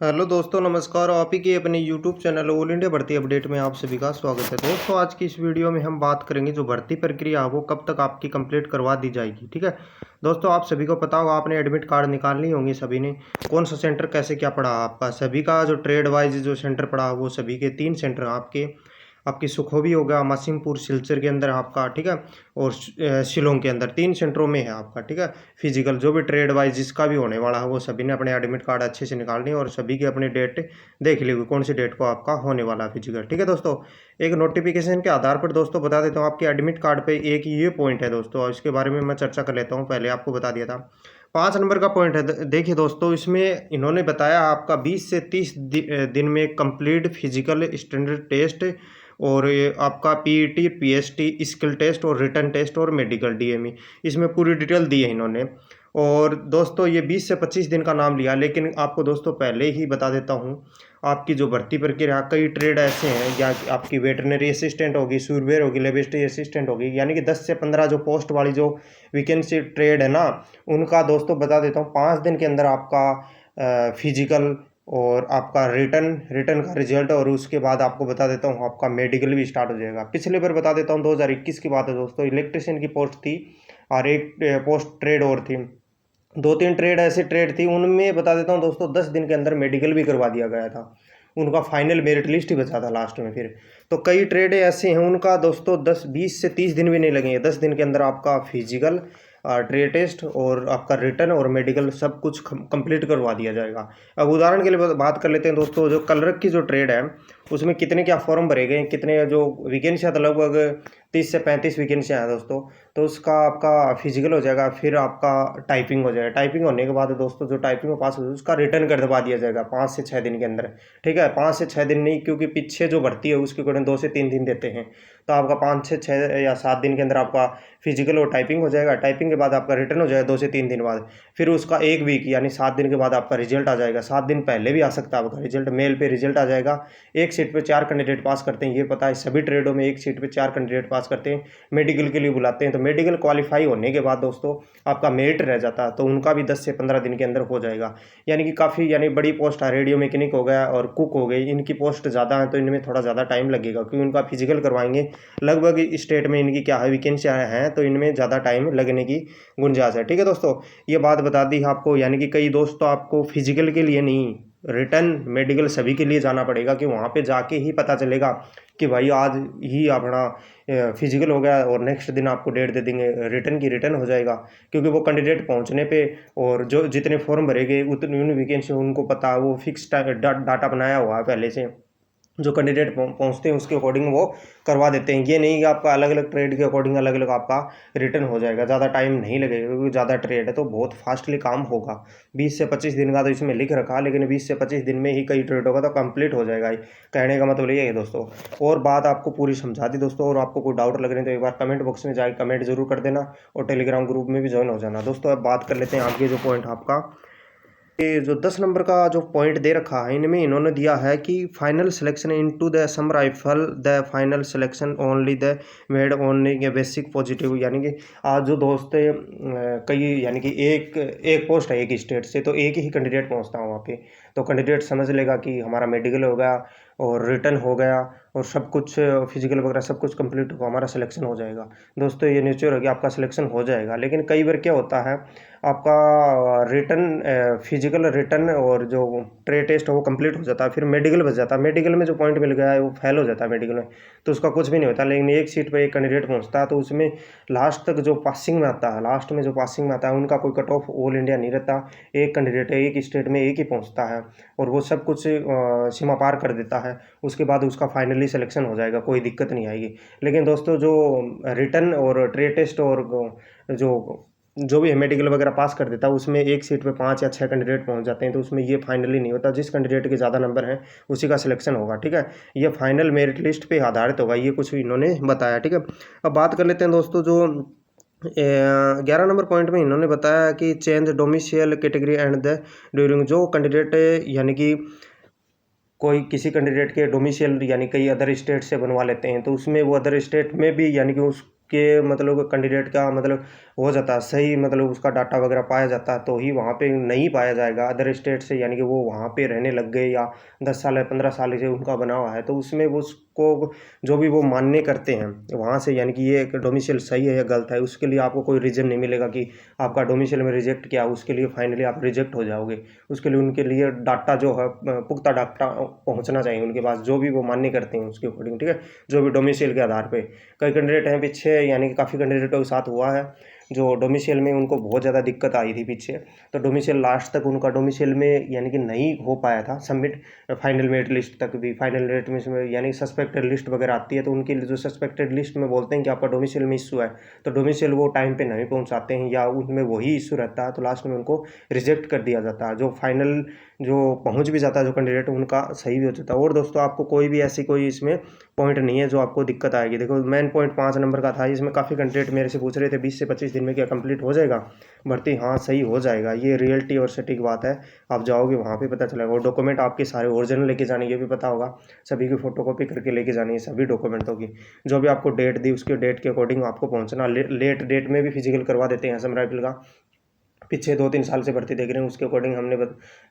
Hello दोस्तों, नमस्कार। आप ही की अपने यूट्यूब चैनल ऑल इंडिया भर्ती अपडेट में आप सभी का स्वागत है। दोस्तों, आज की इस वीडियो में हम बात करेंगे जो भर्ती प्रक्रिया है वो कब तक आपकी कंप्लीट करवा दी जाएगी। ठीक है दोस्तों, आप सभी को पता होगा, आपने एडमिट कार्ड निकालनी होंगी सभी ने। कौन सा सेंटर कैसे क्या पड़ा आपका, सभी का जो ट्रेड वाइज जो सेंटर पड़ा वो सभी के 3 सेंटर आपके आपकी सुखोवी होगा, मासिमपुर सिलचर के अंदर आपका, ठीक है। और शिलोंग के अंदर 3 सेंटरों में है आपका, ठीक है। फिजिकल जो भी ट्रेड वाइज जिसका भी होने वाला है वो सभी ने अपने एडमिट कार्ड अच्छे से निकालनी है और सभी की अपनी डेट देख ली हुई कौन सी डेट को आपका होने वाला है फिजिकल। ठीक है दोस्तों, एक नोटिफिकेशन के आधार पर दोस्तों बता देता हूँ, आपके एडमिट कार्ड पे एक ये पॉइंट है दोस्तों, और इसके बारे में मैं चर्चा कर लेता हूँ। पहले आपको बता दिया था 5 नंबर का पॉइंट है। देखिए दोस्तों, इसमें इन्होंने बताया आपका 20 से 30 दिन में कंप्लीट फिजिकल स्टैंडर्ड टेस्ट, और ये आपका पीईटी, पीएसटी, स्किल टेस्ट और रिटन टेस्ट और मेडिकल डीएमई, इसमें पूरी डिटेल दी है इन्होंने। और दोस्तों ये 20 से 25 दिन का नाम लिया, लेकिन आपको दोस्तों पहले ही बता देता हूँ, आपकी जो भर्ती प्रक्रिया, कई ट्रेड ऐसे हैं, या आपकी वेटरनरी असिस्टेंट होगी, सूरबेयर होगी, लेबोरेटरी असिस्टेंट होगी, यानी कि 10 से 15 जो पोस्ट वाली जो वैकेंसी ट्रेड है ना, उनका दोस्तों बता देता हूँ 5 दिन के अंदर आपका फिजिकल और आपका रिटन रिटन का रिजल्ट, और उसके बाद आपको बता देता हूँ आपका मेडिकल भी स्टार्ट हो जाएगा। पिछले बार बता देता हूँ 2021 की बात है दोस्तों, इलेक्ट्रिशियन की पोस्ट थी और एक पोस्ट ट्रेड और थी, 2-3 ट्रेड ऐसे ट्रेड थी, उनमें बता देता हूँ दोस्तों 10 दिन के अंदर मेडिकल भी करवा दिया गया था। उनका फाइनल मेरिट लिस्ट ही बचा था लास्ट में फिर। तो कई ट्रेड ऐसे हैं उनका दोस्तों 20 से 30 दिन भी नहीं लगेंगे, 10 दिन के अंदर आपका फिजिकल, ट्रेड टेस्ट और आपका रिटन और मेडिकल सब कुछ कंप्लीट करवा दिया जाएगा। अब उदाहरण के लिए बात कर लेते हैं दोस्तों, जो कलरक की जो ट्रेड है उसमें कितने क्या फॉर्म भरे गए, कितने जो वैकेंसियाँ, तो लगभग 30 से 35 वैकेंसियाँ हैं दोस्तों। तो उसका आपका फिजिकल हो जाएगा, फिर आपका टाइपिंग हो जाएगा। टाइपिंग होने के बाद दोस्तों जो टाइपिंग में पास हो उसका रिटर्न कर दबा दिया जाएगा 5 से 6 दिन के अंदर। ठीक है, 5 से 6 दिन नहीं, क्योंकि पीछे जो भर्ती है उसके अकॉर्डिंग 2 से 3 दिन देते हैं। तो आपका 5 से 6 या 7 दिन के अंदर आपका फिजिकल और टाइपिंग हो जाएगा। टाइपिंग के बाद आपका रिटर्न हो जाएगा 2 से 3 दिन बाद। फिर उसका 1 वीक यानी 7 दिन के बाद आपका रिजल्ट आ जाएगा। 7 दिन पहले भी आ सकता है आपका रिजल्ट, मेल पे रिजल्ट आ जाएगा। एक सीट पे 4 कैंडिडेट पास करते हैं, ये पता है सभी ट्रेडों में एक सीट पे 4 कैंडिडेट पास करते हैं। मेडिकल के लिए बुलाते हैं, तो मेडिकल क्वालिफाई होने के बाद दोस्तों आपका मेरिट रह जाता है, तो उनका भी 10 से 15 दिन के अंदर हो जाएगा। यानी कि काफ़ी यानी बड़ी पोस्ट है, रेडियो मैकेनिक हो गया और कुक हो गई, इनकी पोस्ट ज़्यादा है, तो इनमें थोड़ा ज़्यादा टाइम लगेगा, क्योंकि उनका फिजिकल करवाएंगे। लगभग स्टेट में इनकी क्या है वैकेंसियाँ हैं, तो इनमें ज़्यादा टाइम लगने की गुंजाइश है। ठीक है दोस्तों, ये बात बता दी आपको। यानी कि कई दोस्तों आपको फिजिकल के लिए नहीं, रिटर्न मेडिकल सभी के लिए जाना पड़ेगा, कि वहाँ पे जाके ही पता चलेगा कि भाई आज ही अपना फिजिकल हो गया और नेक्स्ट दिन आपको डेट दे देंगे, रिटर्न की रिटर्न हो जाएगा। क्योंकि वो कैंडिडेट पहुँचने पे और जो जितने फॉर्म भरे गए उतनी उन वैकेंसी उनको पता है, वो फिक्स डाटा बनाया हुआ है पहले से। जो कैंडिडेट पहुंचते हैं उसके अकॉर्डिंग वो करवा देते हैं। ये नहीं कि आपका अलग अलग ट्रेड के अकॉर्डिंग अलग अलग आपका रिटर्न हो जाएगा, ज़्यादा टाइम नहीं लगेगा, क्योंकि ज़्यादा ट्रेड है तो बहुत फास्टली काम होगा। 20 से 25 दिन का तो इसमें लिख रखा, लेकिन 20 से 25 दिन में ही कई ट्रेड होगा तो कंप्लीट हो जाएगा। कहने का मतलब ये है दोस्तों, और बात आपको पूरी समझा दी दोस्तों। और आपको कोई डाउट लग रहे हैं तो एक बार कमेंट बॉक्स में जाकर कमेंट जरूर कर देना, और टेलीग्राम ग्रुप में भी ज्वाइन हो जाना दोस्तों। अब बात कर लेते हैं आगे जो पॉइंट आपका, ये जो 10 नंबर का जो पॉइंट दे रखा है, इनमें इन्होंने दिया है कि final selection into the some rifle, the final selection only the made only basic positive. यानी कि आज जो दोस्त कई, यानी कि एक एक पोस्ट है एक स्टेट से, तो एक ही कैंडिडेट पहुंचता है वहाँ पे। तो कैंडिडेट समझ लेगा कि हमारा मेडिकल हो गया और रिटर्न हो गया और सब कुछ फिजिकल वगैरह सब कुछ कंप्लीट होगा, हमारा सिलेक्शन हो जाएगा। दोस्तों ये नेचर है कि आपका सिलेक्शन हो जाएगा, लेकिन कई बार क्या होता है, आपका रिटर्न फिजिकल रिटर्न और जो ट्रेड टेस्ट है वो कंप्लीट हो जाता है, फिर मेडिकल बच जाता है। मेडिकल में जो पॉइंट मिल गया है वो फेल हो जाता है मेडिकल में, तो उसका कुछ भी नहीं होता। लेकिन एक सीट पर एक कैंडिडेट पहुंचता है, तो उसमें लास्ट तक जो पासिंग में आता है, लास्ट में जो पासिंग में आता है उनका कोई कट ऑफ ऑल इंडिया नहीं रहता। एक कैंडिडेट है, एक स्टेट में एक ही पहुँचता है और वो सब कुछ सीमा पार कर देता है। उसके बाद उसका फाइनली सिलेक्शन हो जाएगा, कोई दिक्कत नहीं आएगी। लेकिन दोस्तों जो रिटर्न और ट्रेड टेस्ट और जो भी मेडिकल वगैरह पास कर देता है, उसमें एक सीट पे 5 या 6 कैंडिडेट पहुंच जाते हैं, तो उसमें ये फाइनली नहीं होता। जिस कैंडिडेट के ज़्यादा नंबर हैं उसी का सिलेक्शन होगा। ठीक है, ये फाइनल मेरिट लिस्ट पे आधारित होगा, ये कुछ इन्होंने बताया। ठीक है, अब बात कर लेते हैं दोस्तों, जो 11 नंबर पॉइंट में इन्होंने बताया कि change domicile category and the during, जो कैंडिडेट यानी कि कोई किसी कैंडिडेट के डोमिसाइल यानी कई अदर स्टेट से बनवा लेते हैं, तो उसमें वो अदर स्टेट में भी यानी कि उस के मतलब कैंडिडेट का मतलब हो जाता है सही, मतलब उसका डाटा वगैरह पाया जाता है तो ही वहाँ पे नहीं पाया जाएगा अदर स्टेट से, यानी कि वो वहाँ पे रहने लग गए या 10 साल या 15 साल से उनका बना हुआ है तो उसमें वो उसको जो भी वो मान्य करते हैं वहाँ से, यानी कि ये एक डोमिसाइल सही है या गलत है, उसके लिए आपको कोई रीज़न नहीं मिलेगा कि आपका डोमिसाइल में रिजेक्ट किया, उसके लिए फाइनली आप रिजेक्ट हो जाओगे। उसके लिए उनके लिए डाटा जो है पुख्ता डाटा पहुँचना चाहिए उनके पास, जो भी वो मान्य करते हैं उसके अकॉर्डिंग, ठीक है, जो भी डोमिसाइल के आधार पे। कई कैंडिडेट हैं पीछे, यानी कि काफ़ी कैंडिडेटों के साथ हुआ है जो डोमिसाइल में उनको बहुत ज़्यादा दिक्कत आई थी पीछे, तो डोमिसाइल लास्ट तक उनका डोमिसाइल में यानी कि नहीं हो पाया था सबमिट फाइनल मेरिट लिस्ट तक भी। फाइनल मेरिट में यानी सस्पेक्टेड लिस्ट वगैरह आती है तो उनकी जो सस्पेक्टेड लिस्ट में बोलते हैं कि आपका डोमिसाइल में इशू है, तो डोमिसाइल वो टाइम पे नहीं पहुंचाते हैं या उनमें वही इशू रहता है तो लास्ट में उनको रिजेक्ट कर दिया जाता है। जो फाइनल जो पहुंच भी जाता है जो कैंडिडेट उनका सही भी हो जाता है। और दोस्तों आपको कोई भी ऐसी कोई इसमें पॉइंट नहीं है जो आपको दिक्कत आएगी। देखो मेन पॉइंट 5 नंबर का था, इसमें काफ़ी कैंडिडेट मेरे से पूछ रहे थे 20 से 25 दिन में क्या कंप्लीट हो जाएगा भर्ती। हाँ सही हो जाएगा, ये रियलिटी और सटीक बात है। आप जाओगे वहाँ पे पता चलेगा। और डॉक्यूमेंट आपके सारे ओरिजिनल लेके जाने, ये भी पता होगा, सभी की फोटोकॉपी करके लेके जानी है सभी डॉक्यूमेंटों की। जो भी आपको डेट दी उसके डेट के अकॉर्डिंग आपको पहुँचना। लेट डेट में भी फिजिकल करवा देते हैं असम राइफल का, पीछे 2-3 साल से भर्ती देख रहे हैं उसके अकॉर्डिंग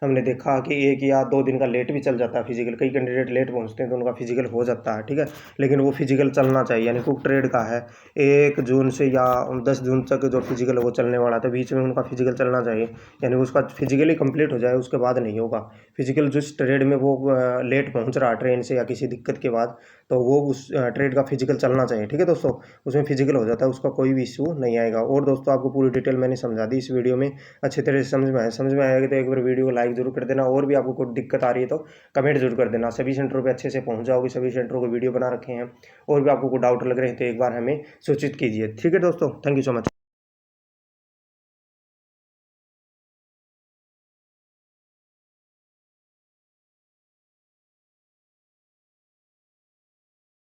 हमने देखा कि 1 या 2 दिन का लेट भी चल जाता है फिजिकल। कई कैंडिडेट लेट पहुंचते हैं तो उनका फिजिकल हो जाता है, ठीक है, लेकिन वो फिजिकल चलना चाहिए। यानी कुक ट्रेड का है 1 जून से या 10 जून तक जो फिजिकल है वो चलने वाला था, बीच में उनका फिजिकल चलना चाहिए, यानी उसका फिजिकली कंप्लीट हो जाए उसके बाद नहीं होगा फिजिकल। जिस ट्रेड में वो लेट पहुँच रहा है ट्रेन से या किसी दिक्कत के बाद, तो वो उस ट्रेड का फिजिकल चलना चाहिए, ठीक है दोस्तों, उसमें फिजिकल हो जाता है, उसका कोई भी इशू नहीं आएगा। और दोस्तों आपको पूरी डिटेल मैंने समझा दी इस वीडियो में, अच्छी तरह से समझ में आएगा तो एक बार वीडियो को लाइक जरूर कर देना। और भी आपको कोई दिक्कत आ रही है तो कमेंट जरूर कर देना। सभी सेंटरों पे अच्छे से पहुंच जाओगे, सभी सेंटरों को वीडियो बना रखे हैं। और भी आपको कोई डाउट लग रहे हैं तो एक बार हमें सूचित कीजिए, ठीक है दोस्तों। Thank you so much.